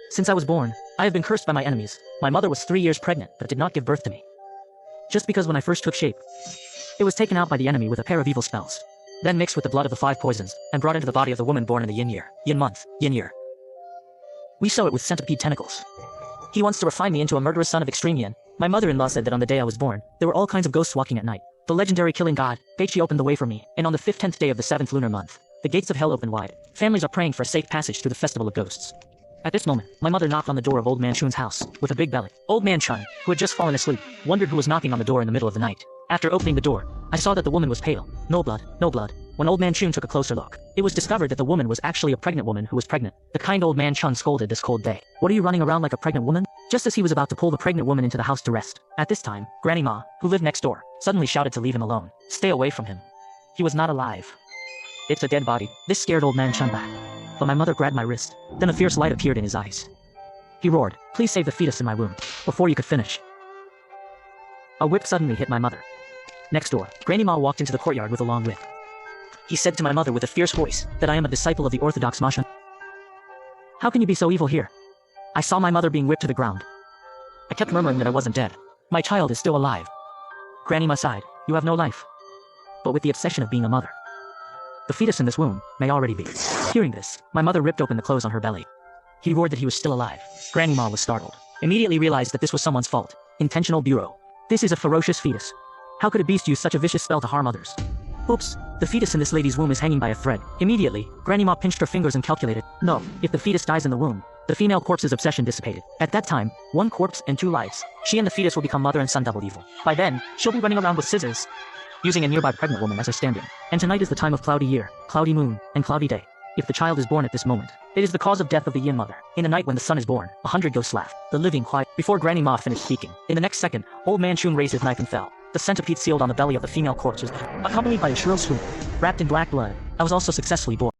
Since I was born, I have been cursed by my enemies. My mother was 3 years pregnant, but did not give birth to me. Just because when I first took shape, it was taken out by the enemy with a pair of evil spells, then mixed with the blood of the 5 poisons, and brought into the body of the woman born in the yin year, yin month, yin year. We sow it with centipede tentacles. He wants to refine me into a murderous son of extreme yin. My mother-in-law said that on the day I was born, there were all kinds of ghosts walking at night. The legendary killing god, Beichi opened the way for me, and on the 15th day of the 7th lunar month, the gates of hell opened wide. Families are praying for a safe passage through the festival of ghosts. At this moment, my mother knocked on the door of Old Man Chun's house, with a big belly. Old Man Chun, who had just fallen asleep, wondered who was knocking on the door in the middle of the night. After opening the door, I saw that the woman was pale. No blood, no blood. When Old Man Chun took a closer look, it was discovered that the woman was actually a pregnant woman who was pregnant. The kind Old Man Chun scolded this cold day. What are you running around like a pregnant woman? Just as he was about to pull the pregnant woman into the house to rest. At this time, Granny Ma, who lived next door, suddenly shouted to leave him alone. Stay away from him. He was not alive. It's a dead body. This scared Old Man Chun back. But my mother grabbed my wrist. Then a fierce light appeared in his eyes. He roared, please save the fetus in my womb, before you could finish. A whip suddenly hit my mother. Next door, Granny Ma walked into the courtyard with a long whip. He said to my mother with a fierce voice that I am a disciple of the Orthodox Masha. How can you be so evil here? I saw my mother being whipped to the ground. I kept murmuring that I wasn't dead. My child is still alive. Granny Ma sighed, you have no life. But with the obsession of being a mother, the fetus in this womb may already be. Hearing this, my mother ripped open the clothes on her belly. He roared that he was still alive. Granny Ma was startled. Immediately realized that this was someone's fault. Intentional bureau. This is a ferocious fetus. How could a beast use such a vicious spell to harm others? Oops, the fetus in this lady's womb is hanging by a thread. Immediately, Granny Ma pinched her fingers and calculated, no, if the fetus dies in the womb, the female corpse's obsession dissipated. At that time, 1 corpse and 2 lives. She and the fetus will become mother and son double evil. By then, she'll be running around with scissors, using a nearby pregnant woman as her stand-in. And tonight is the time of cloudy year, cloudy moon, and cloudy day. If the child is born at this moment, it is the cause of death of the yin mother. In the night when the son is born, 100 ghosts laugh. The living quiet. Before Granny Ma finished speaking, in the next second, Old Man Chun raised his knife and fell. The centipede sealed on the belly of the female corpse was accompanied by a shrill swoop. Wrapped in black blood, I was also successfully born.